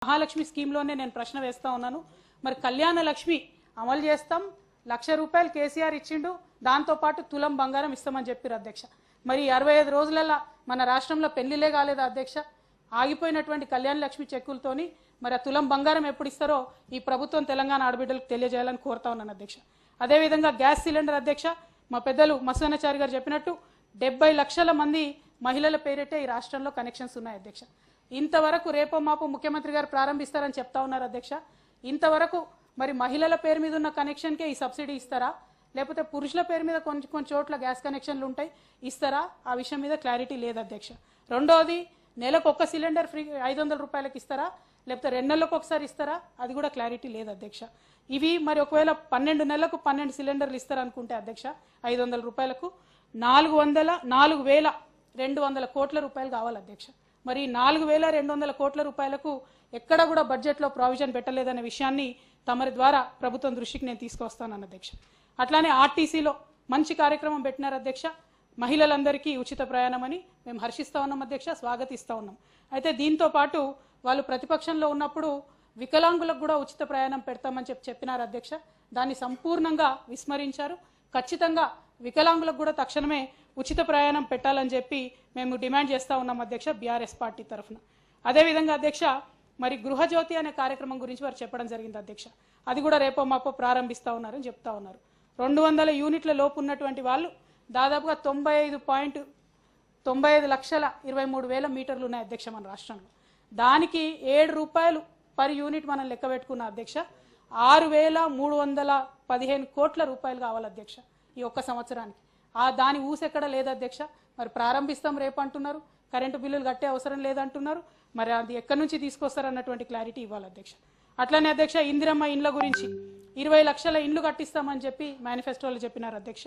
మహాలక్ష్మి స్కీమ్లోనే నేను ప్రశ్న వేస్తా ఉన్నాను. మరి కళ్యాణ లక్ష్మి అమలు చేస్తాం, 1,00,000 రూపాయలు కేసీఆర్ ఇచ్చిండు, దాంతోపాటు తులం బంగారం ఇస్తామని చెప్పారు అధ్యక్ష. మరి 65 రోజులలో మన రాష్ట్రంలో పెళ్లిలే కాలేదు అధ్యక్ష. ఆగిపోయినటువంటి కళ్యాణ లక్ష్మి చెక్కులతోని మరి ఆ తులం బంగారం ఎప్పుడు ఇస్తారో ఈ ప్రభుత్వం తెలంగాణ ఆడబిడ్డలకు తెలియజేయాలని కోరుతా ఉన్నాను అధ్యక్ష. అదేవిధంగా గ్యాస్ సిలిండర్ అధ్యక్ష, మా పెద్దలు మసూనాచారి గారు చెప్పినట్టు 70 లక్షల మంది మహిళల పేరిటే ఈ రాష్ట్రంలో కనెక్షన్స్ ఉన్నాయి అధ్యక్ష. ఇంతవరకు రేపో మాపు ముఖ్యమంత్రి గారు ప్రారంభిస్తారని చెప్తా ఉన్నారు అధ్యక్ష. ఇంతవరకు మరి మహిళల పేరు మీద ఉన్న కనెక్షన్కే ఈ సబ్సిడీ ఇస్తారా, లేకపోతే పురుషుల పేరు మీద కొన్ని చోట్ల గ్యాస్ కనెక్షన్లు ఉంటాయి ఇస్తారా, ఆ విషయం మీద క్లారిటీ లేదు అధ్యక్ష. రెండోది, నెలకు ఒక్క సిలిండర్ ఫ్రీ 500 రూపాయలకు ఇస్తారా, లేకపోతే 2 నెలలకు ఒకసారి ఇస్తారా, అది కూడా క్లారిటీ లేదు అధ్యక్ష. ఇవి మరి ఒకవేళ 12 నెలలకు 12 సిలిండర్లు ఇస్తారనుకుంటే అధ్యక్ష 500 రూపాయలకు 4,200 కోట్ల రూపాయలు కావాలి అధ్యక్ష. మరి 4,200 కోట్ల రూపాయలకు ఎక్కడ కూడా బడ్జెట్లో ప్రావిజన్ పెట్టలేదనే విషయాన్ని తమరి ద్వారా ప్రభుత్వం దృష్టికి నేను తీసుకొస్తాను అధ్యక్ష. అట్లానే ఆర్టీసీలో మంచి కార్యక్రమం పెట్టినారు అధ్యక్ష. మహిళలందరికీ ఉచిత ప్రయాణం అని మేము హర్షిస్తా ఉన్నాం అధ్యక్ష, స్వాగతిస్తా ఉన్నాం. అయితే దీంతో పాటు వాళ్ళు ప్రతిపక్షంలో ఉన్నప్పుడు వికలాంగులకు కూడా ఉచిత ప్రయాణం పెడతామని చెప్పినారు అధ్యక్ష. దాన్ని సంపూర్ణంగా విస్మరించారు. ఖచ్చితంగా వికలాంగులకు కూడా తక్షణమే ఉచిత ప్రయాణం పెట్టాలని చెప్పి మేము డిమాండ్ చేస్తా ఉన్నాం అధ్యక్ష, బీఆర్ఎస్ పార్టీ తరఫున. అదేవిధంగా అధ్యక్ష, మరి గృహజ్యోతి అనే కార్యక్రమం గురించి వారు చెప్పడం జరిగింది అధ్యక్ష. అది కూడా రేపో మాపో ప్రారంభిస్తా ఉన్నారని చెప్తా ఉన్నారు. 200 యూనిట్ల లోపు ఉన్నటువంటి వాళ్ళు దాదాపుగా 95,23,23,000 మీటర్లు ఉన్నాయి అధ్యక్ష మన రాష్ట్రంలో. దానికి 7 రూపాయలు పర్ యూనిట్ మనం లెక్క పెట్టుకున్న అధ్యక్ష 6,315 కోట్ల రూపాయలు కావాలి అధ్యక్ష ఈ ఒక్క సంవత్సరానికి. దాని ఊసెక్కడ లేదు అధ్యక్ష. మరి ప్రారంభిస్తాం రేపు అంటున్నారు, కరెంటు బిల్లులు కట్టే అవసరం లేదంటున్నారు. మరి అది ఎక్కడి నుంచి తీసుకొస్తారన్నటువంటి క్లారిటీ ఇవ్వాలి అధ్యక్ష. అట్లనే అధ్యక్ష, ఇందిరమ్మ ఇండ్ల గురించి 20 లక్షల ఇండ్లు కట్టిస్తామని చెప్పి మేనిఫెస్టోలో చెప్పినారు అధ్యక్ష.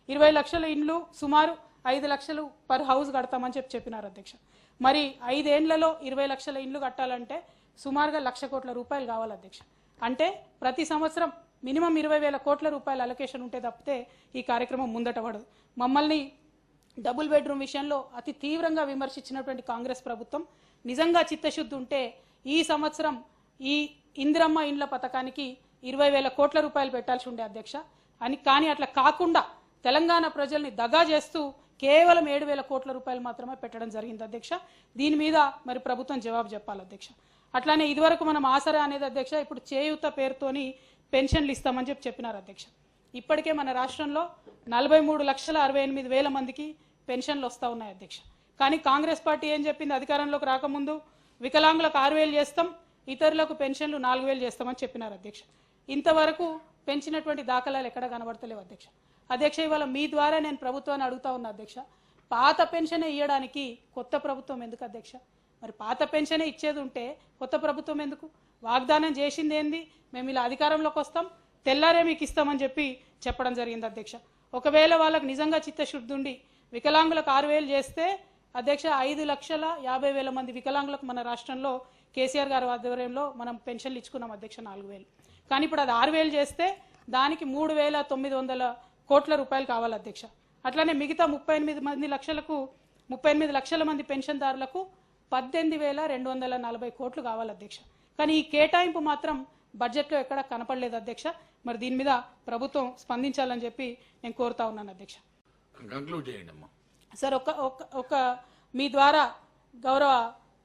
20 లక్షల ఇండ్లు సుమారు 5 లక్షలు పర్ హౌస్ కడతామని చెప్పినారు అధ్యక్ష. మరి 5 ఏళ్లలో 20 లక్షల ఇండ్లు కట్టాలంటే సుమారుగా 1,00,000 కోట్ల రూపాయలు కావాలి అధ్యక్ష. అంటే ప్రతి సంవత్సరం మినిమం 20,000 కోట్ల రూపాయల అలొకేషన్ ఉంటే తప్పితే ఈ కార్యక్రమం ముందట పడదు. మమ్మల్ని డబుల్ బెడ్రూమ్ విషయంలో అతి తీవ్రంగా విమర్శించినటువంటి కాంగ్రెస్ ప్రభుత్వం నిజంగా చిత్తశుద్ధి ఉంటే ఈ సంవత్సరం ఈ ఇందిరమ్మ ఇండ్ల పథకానికి 20,000 కోట్ల రూపాయలు పెట్టాల్సి ఉండే అధ్యక్ష. కానీ అట్లా కాకుండా తెలంగాణ ప్రజల్ని దగా చేస్తూ కేవలం 7,000 కోట్ల రూపాయలు మాత్రమే పెట్టడం జరిగింది అధ్యక్ష. దీని మీద మరి ప్రభుత్వం జవాబు చెప్పాలి అధ్యక్ష. అట్లానే ఇదివరకు మనం ఆసరా అనేది అధ్యక్ష, ఇప్పుడు చేయూత పేరుతోని పెన్షన్లు ఇస్తామని చెప్పినారు అధ్యక్ష. ఇప్పటికే మన రాష్ట్రంలో 43,68,000 మందికి పెన్షన్లు వస్తూ ఉన్నాయి అధ్యక్ష. కానీ కాంగ్రెస్ పార్టీ ఏం చెప్పింది, అధికారంలోకి రాకముందు వికలాంగులకు 6,000 చేస్తాం, ఇతరులకు పెన్షన్లు 4,000 చేస్తామని చెప్పినారు అధ్యక్ష. ఇంతవరకు పెంచినటువంటి దాఖలాలు ఎక్కడ కనబడతలేవు అధ్యక్ష. అధ్యక్ష, ఇవాళ మీ ద్వారా నేను ప్రభుత్వాన్ని అడుగుతా ఉన్నా అధ్యక్ష, పాత పెన్షనే ఇవ్వడానికి కొత్త ప్రభుత్వం ఎందుకు అధ్యక్ష? మరి పాత పెన్షనే ఇచ్చేది ఉంటే కొత్త ప్రభుత్వం ఎందుకు? వాగ్దానం చేసింది ఏంది, మేము ఇలా అధికారంలోకి వస్తాం తెల్లారే మీకు ఇస్తామని చెప్పడం జరిగింది అధ్యక్ష. ఒకవేళ వాళ్ళకు నిజంగా చిత్తశుద్ధి ఉండి వికలాంగులకు 6,000 చేస్తే అధ్యక్ష 5,50,000 మంది వికలాంగులకు మన రాష్ట్రంలో కేసీఆర్ గారి ఆధ్వర్యంలో మనం పెన్షన్లు ఇచ్చుకున్నాం అధ్యక్ష 4,000. కానీ ఇప్పుడు అది 6,000 చేస్తే దానికి 3,900 కోట్ల రూపాయలు కావాలి అధ్యక్ష. అట్లానే మిగతా 38 లక్షల మంది పెన్షన్దారులకు 18,240 కోట్లు కావాలి అధ్యక్ష. కానీ ఈ కేటాయింపు మాత్రం బడ్జెట్లో ఎక్కడ కనపడలేదు అధ్యక్ష. మరి దీని మీద ప్రభుత్వం స్పందించాలని చెప్పి నేను కోరుతా ఉన్నాను అధ్యక్ష. సార్, ఒక మీ ద్వారా గౌరవ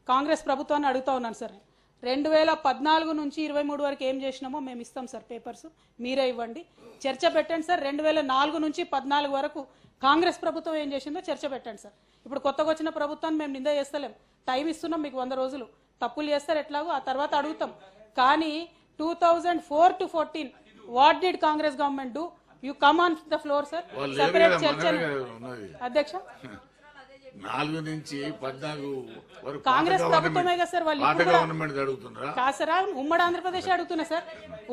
కాంగ్రెస్ ప్రభుత్వాన్ని అడుగుతా ఉన్నాను సార్. 2014 నుంచి 23 వరకు ఏం చేసినామో మేము ఇస్తాం సార్, పేపర్స్ మీరే ఇవ్వండి, చర్చ పెట్టండి సార్. 2004 నుంచి 14 వరకు కాంగ్రెస్ ప్రభుత్వం ఏం చేసిందో చర్చ పెట్టండి సార్. ఇప్పుడు కొత్తగా వచ్చిన ప్రభుత్వాన్ని మేము నింద చేస్తలేం, టైం ఇస్తున్నాం మీకు 100 రోజులు, తప్పులు చేస్తారు ఎట్లాగో ఆ తర్వాత అడుగుతాం. కానీ 2004 to 14 what did Congress government do? You come on the floor sir, separate చర్చ అధ్యక్ష. 4 నుంచి 14 వరకు కాంగ్రెస్ ప్రభుత్వమే కదా సార్, వాళ్ళు కాదు సార్, ఉమ్మడి ఆంధ్రప్రదేశ్ అడుగుతున్నా సార్.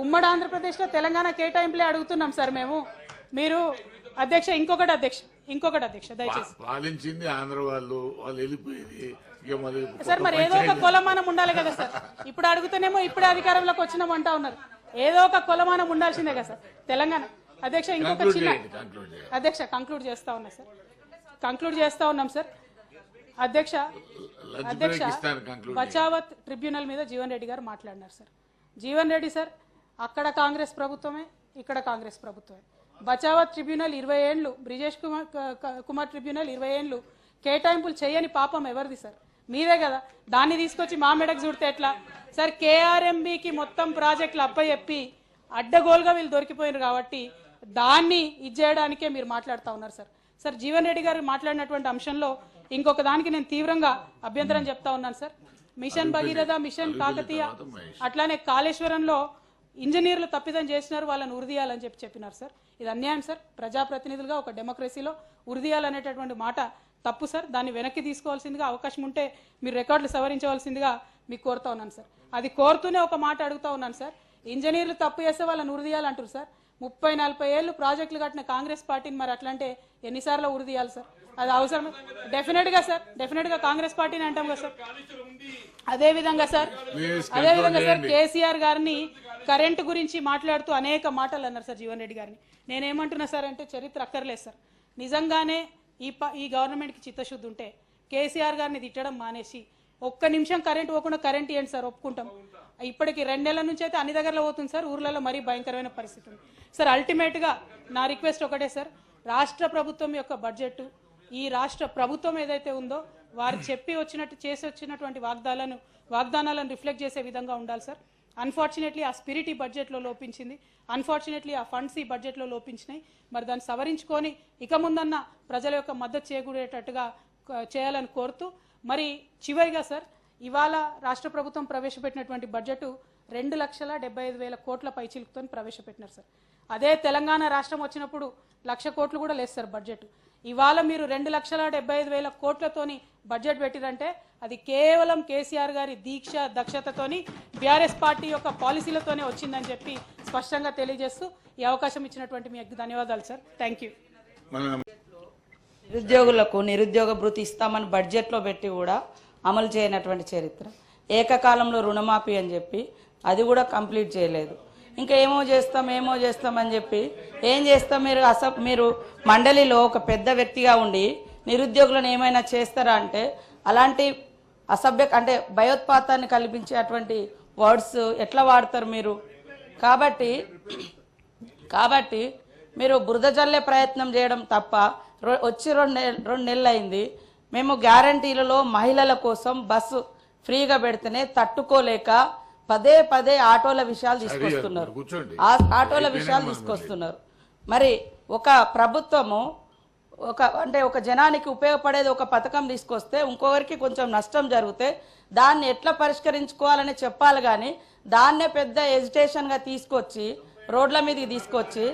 ఉమ్మడి ఆంధ్రప్రదేశ్ లో తెలంగాణ కేటాయింపులే అడుగుతున్నాం సార్ మేము. మీరు అధ్యక్ష ఇంకొకటి అధ్యక్ష దయచేసి పాలించింది ఆంధ్ర వాళ్ళు వెళ్ళిపోయింది సార్. మరి ఏదో ఒక కొలమానం ఉండాలి కదా సార్. ఇప్పుడు అడుగుతానేమో ఇప్పుడే అధికారంలోకి వచ్చినామంటా ఉన్నారు, ఏదో ఒక కొలమానం ఉండాల్సిందే కదా సార్ తెలంగాణ. అధ్యక్ష ఇంకొక చిన్న అధ్యక్ష కంక్లూడ్ చేస్తా ఉన్నాం సార్. అధ్యక్ష లంచ్ అధ్యక్ష బ్రేక్ ఇస్తాను కంక్లూడ్ బచావత్ ట్రిబ్యునల్ మీద జీవన్ రెడ్డి గారు మాట్లాడినారు సార్. జీవన్ రెడ్డి సార్ అక్కడ కాంగ్రెస్ ప్రభుత్వమే, ఇక్కడ కాంగ్రెస్ ప్రభుత్వమే. బచావత్ ట్రిబ్యునల్ 20 ఏళ్ళు, బ్రిజేష్ కుమార్ ట్రిబ్యునల్ 20 ఏళ్ళు కేటాయింపులు చేయని పాపం ఎవరిది సార్? మీదే కదా. దాన్ని తీసుకొచ్చి మా మెడకు చూడితే ఎట్లా సార్? కేఆర్ఎంబికి మొత్తం ప్రాజెక్టులు అప్పచెప్పి అడ్డగోలుగా వీళ్ళు దొరికిపోయినారు కాబట్టి దాన్ని ఇచ్చేయడానికే మీరు మాట్లాడుతూ ఉన్నారు సార్. సార్ జీవన్ రెడ్డి గారు మాట్లాడినటువంటి అంశంలో ఇంకొక దానికి నేను తీవ్రంగా అభ్యంతరం చెప్తా ఉన్నాను sir. Mission Bhagiratha, mission Kakatiya, అట్లానే కాళేశ్వరంలో ఇంజనీర్లు తప్పిదం చేసినారు, వాళ్ళని ఉరిదీయాలని చెప్పినారు సార్. ఇది అన్యాయం సార్. ప్రజాప్రతినిధులుగా ఒక డెమోక్రసీలో ఉరిదీయాలనేటటువంటి మాట తప్పు సార్. దాన్ని వెనక్కి తీసుకోవాల్సిందిగా, అవకాశం ఉంటే మీరు రికార్డులు సవరించవలసిందిగా మీకు కోరుతా ఉన్నాను సార్. అది కోరుతూనే ఒక మాట అడుగుతా ఉన్నాను సార్. ఇంజనీర్లు తప్పు చేస్తే వాళ్ళని ఉరిదీయాలంటారు సార్. 30-40 ఏళ్ళు ప్రాజెక్టులు కట్టిన కాంగ్రెస్ పార్టీని మరి అట్లంటే ఎన్నిసార్లు ఉరిదీయాలి సార్? అది అవసరం డెఫినెట్ గా సార్. డెఫినెట్ గా కాంగ్రెస్ పార్టీని అంటాం కదా సార్. అదే విధంగా సార్ కేసీఆర్ గారిని కరెంటు గురించి మాట్లాడుతూ అనేక మాటలు అన్నారు సార్ జీవన్ రెడ్డి గారిని. నేనేమంటున్నా సార్ అంటే చరిత్ర అక్కర్లేదు సార్. నిజంగానే ఈ గవర్నమెంట్కి చిత్తశుద్ధి ఉంటే కేసీఆర్ గారిని తిట్టడం మానేసి ఒక్క నిమిషం కరెంట్ పోకుండా కరెంట్ ఇవ్వండి సార్, ఒప్పుకుంటాం. ఇప్పటికి 2 నెలల నుంచి అయితే అన్ని దగ్గరలో పోతుంది సార్. ఊర్లలో మరీ భయంకరమైన పరిస్థితి ఉంది సార్. అల్టిమేట్ గా నా రిక్వెస్ట్ ఒకటే సార్, రాష్ట్ర ప్రభుత్వం యొక్క బడ్జెట్, ఈ రాష్ట్ర ప్రభుత్వం ఏదైతే ఉందో వారు చెప్పి వచ్చినట్టు చేసి వచ్చినటువంటి వాగ్దానాలను రిఫ్లెక్ట్ చేసే విధంగా ఉండాలి సార్. అన్ఫార్చునేట్లీ ఆ స్పిరిట్ ఈ బడ్జెట్లో లోపించింది. అన్ఫార్చునేట్లీ ఆ ఫండ్స్ ఈ బడ్జెట్లో లోపించినాయి. మరి దాన్ని సవరించుకొని ఇక ముందన్న ప్రజల యొక్క మద్దతు చేకూరేటట్టుగా చేయాలని కోరుతూ, మరి చివరిగా సార్ ఇవాళ రాష్ట్ర ప్రభుత్వం ప్రవేశపెట్టినటువంటి బడ్జెట్ 2,75,000 కోట్ల పైచిలుకుతో ప్రవేశపెట్టినారు సార్. అదే తెలంగాణ రాష్ట్రం వచ్చినప్పుడు 1,00,000 కోట్లు కూడా లేదు సార్ బడ్జెట్. ఇవాళ మీరు 2,75,000 కోట్లతోని బడ్జెట్ పెట్టిరంటే అది కేవలం కేసీఆర్ గారి దీక్ష దక్షతతోని బీఆర్ఎస్ పార్టీ యొక్క పాలసీలతోనే వచ్చిందని చెప్పి స్పష్టంగా తెలియజేస్తూ ఈ అవకాశం ఇచ్చినటువంటి మీకు ధన్యవాదాలు సార్. Thank you. నిరుద్యోగులకు నిరుద్యోగ భృతి ఇస్తామని బడ్జెట్లో పెట్టి కూడా అమలు చేయనటువంటి చరిత్ర. ఏకకాలంలో రుణమాఫీ అని చెప్పి అది కూడా కంప్లీట్ చేయలేదు. ఇంకా ఏమో చేస్తామని చెప్పి ఏం చేస్తాం? మీరు మండలిలో ఒక పెద్ద వ్యక్తిగా ఉండి నిరుద్యోగులను ఏమైనా చేస్తారా అంటే అలాంటి అంటే భయోత్పాతాన్ని కల్పించే అటువంటి వర్డ్స్ ఎట్లా వాడతారు మీరు? కాబట్టి మీరు బురద జల్లే ప్రయత్నం చేయడం తప్ప వచ్చి 2 నెలలు అయింది. మేము గ్యారంటీలలో మహిళల కోసం బస్సు ఫ్రీగా పెడితేనే తట్టుకోలేక పదే ఆటోల విషయాలు తీసుకొస్తున్నారు. మరి ఒక ప్రభుత్వము ఒక జనానికి ఉపయోగపడేది ఒక పథకం తీసుకొస్తే ఇంకొకరికి కొంచెం నష్టం జరిగితే దాన్ని ఎట్లా పరిష్కరించుకోవాలని చెప్పాలి కానీ దాన్నే పెద్ద ఎజిటేషన్గా తీసుకొచ్చి రోడ్ల మీదకి తీసుకొచ్చి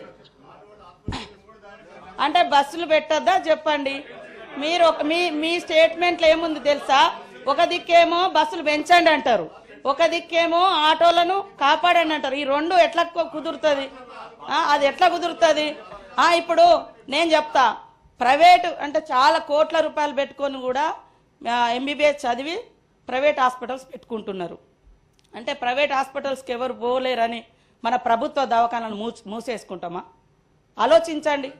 అంటే బస్సులు పెట్టద్దా చెప్పండి. మీరు మీ స్టేట్మెంట్లో ఏముంది తెలుసా? ఒక దిక్కేమో బస్సులు పెంచండి అంటారు, ఒక దిక్కేమో ఆటోలను కాపాడండి అంటారు. ఈ రెండు ఎట్లా కుదురుతుంది? అది ఎట్లా కుదురుతుంది? ఇప్పుడు నేను చెప్తా, ప్రైవేటు అంటే చాలా కోట్ల రూపాయలు పెట్టుకొని కూడా ఎంబీబీఎస్ చదివి ప్రైవేట్ హాస్పిటల్స్ పెట్టుకుంటున్నారు. అంటే ప్రైవేట్ హాస్పిటల్స్కి ఎవరు పోలేరని మన ప్రభుత్వ దవాఖానాలను మూసేసుకుంటామా? ఆలోచించండి.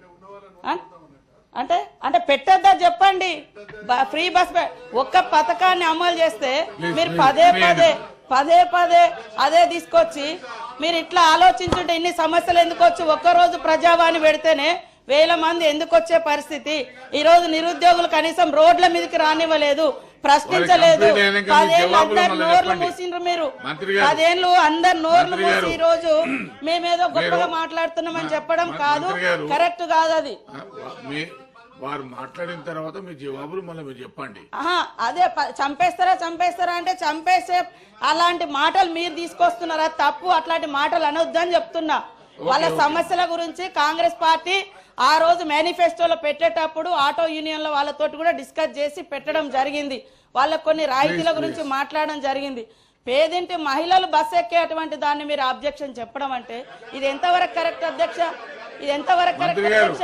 అంటే పెట్టద్దా చెప్పండి. ఫ్రీ బస్ ఒక్క పథకాన్ని అమలు చేస్తే మీరు పదే అదే తీసుకొచ్చి మీరు ఇట్లా ఆలోచించుంటే ఇన్ని సమస్యలు ఎందుకు వచ్చి ఒక్కరోజు ప్రజావాణి పెడితేనే 1000 మంది ఎందుకు వచ్చే పరిస్థితి? ఈ రోజు నిరుద్యోగులు కనీసం రోడ్ల మీదకి రానివ్వలేదు, ప్రశ్నించలేదు. 10 ఏళ్ళు అందరు నోర్లు మూసిండ్రు. మీరు 10 ఏళ్ళు అందరు నోర్లు మూసి ఈ రోజు మేమేదో గొప్పగా మాట్లాడుతున్నామని చెప్పడం కాదు, కరెక్ట్ కాదు అది. వారు మాట్లాడిన తర్వాత మీ జవాబులు మళ్ళీ మీరు చెప్పండి. అదే చంపేస్తారా అంటే చంపేసే అలాంటి మాటలు మీరు తీసుకొస్తున్నారా? తప్పు. అట్లాంటి మాటలు అనొద్దని చెప్తున్నా. వాళ్ళ సమస్యల గురించి కాంగ్రెస్ పార్టీ ఆ రోజు మేనిఫెస్టోలో పెట్టేటప్పుడు ఆటో యూనియన్ల వాళ్ళతోటి కూడా డిస్కస్ చేసి పెట్టడం జరిగింది. వాళ్ళకు కొన్ని రాయితీల గురించి మాట్లాడడం జరిగింది. పేదింటి మహిళలు బస్ ఎక్కేటువంటి దాన్ని మీరు అబ్జెక్షన్ చెప్పడం అంటే ఇది ఎంతవరకు కరెక్ట్ అధ్యక్ష? ఇది ఎంతవరకు కరెక్ట్ అధ్యక్ష?